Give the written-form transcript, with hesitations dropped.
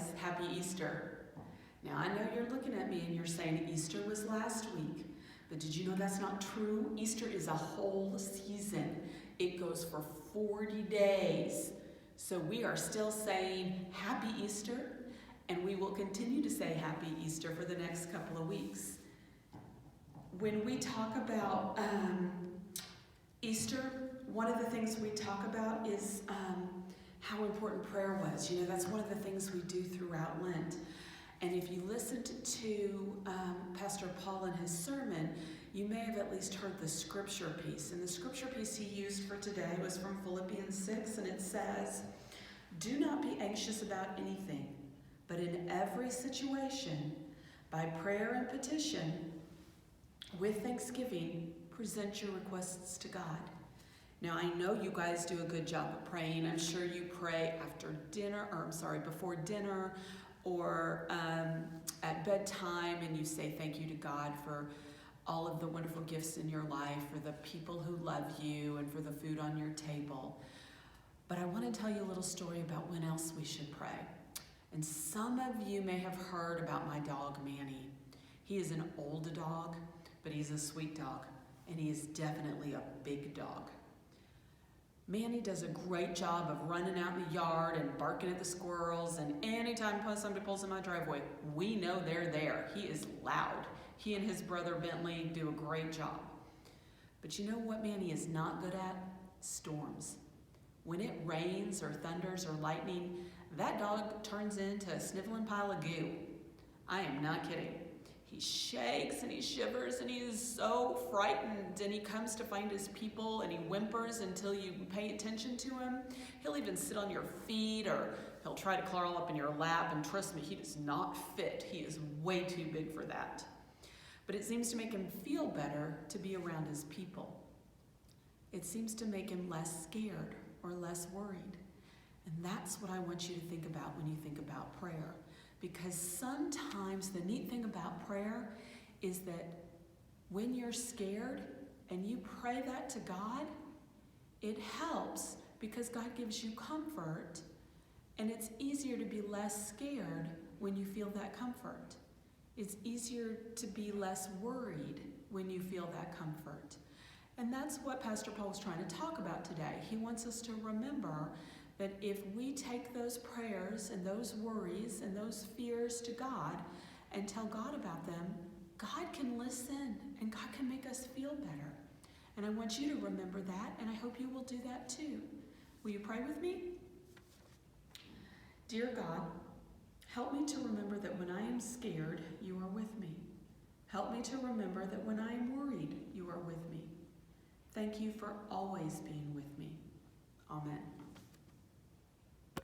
guys, happy Easter. Now I know you're looking at me and you're saying Easter was last week, but did you know that's not true? Easter is a whole season. It goes for 40 days. So we are still saying happy Easter, and we will continue to say happy Easter for the next couple of weeks. When we talk about Easter, one of the things we talk about is how important prayer was. You know, that's one of the things we do throughout Lent. And if you listened to Pastor Paul in his sermon, you may have at least heard the scripture piece. And the scripture piece he used for today was from Philippians 6, and it says, "Do not be anxious about anything, but in every situation, by prayer and petition, with thanksgiving, present your requests to God." Now, I know you guys do a good job of praying. I'm sure you pray before dinner or at bedtime, and you say thank you to God for all of the wonderful gifts in your life, for the people who love you, and for the food on your table. But I want to tell you a little story about when else we should pray. And some of you may have heard about my dog, Manny. He is an old dog, but he's a sweet dog, and he is definitely a big dog. Manny does a great job of running out in the yard and barking at the squirrels, and anytime somebody pulls in my driveway, we know they're there. He is loud. He and his brother Bentley do a great job. But you know what Manny is not good at? Storms. When it rains or thunders or lightning, that dog turns into a sniveling pile of goo. I am not kidding. He shakes and he shivers and he is so frightened, and he comes to find his people and he whimpers until you pay attention to him. He'll even sit on your feet, or he'll try to crawl up in your lap, and trust me, he does not fit. He is way too big for that. But it seems to make him feel better to be around his people. It seems to make him less scared or less worried. And that's what I want you to think about when you think about prayer. Because sometimes the neat thing about prayer is that when you're scared and you pray that to God, it helps because God gives you comfort, and it's easier to be less scared when you feel that comfort. It's easier to be less worried when you feel that comfort. And that's what Pastor Paul was trying to talk about today. He wants us to remember that if we take those prayers and those worries and those fears to God and tell God about them, God can listen and God can make us feel better. And I want you to remember that, and I hope you will do that too. Will you pray with me? Dear God, help me to remember that when I am scared, you are with me. Help me to remember that when I am worried, you are with me. Thank you for always being with me. Amen.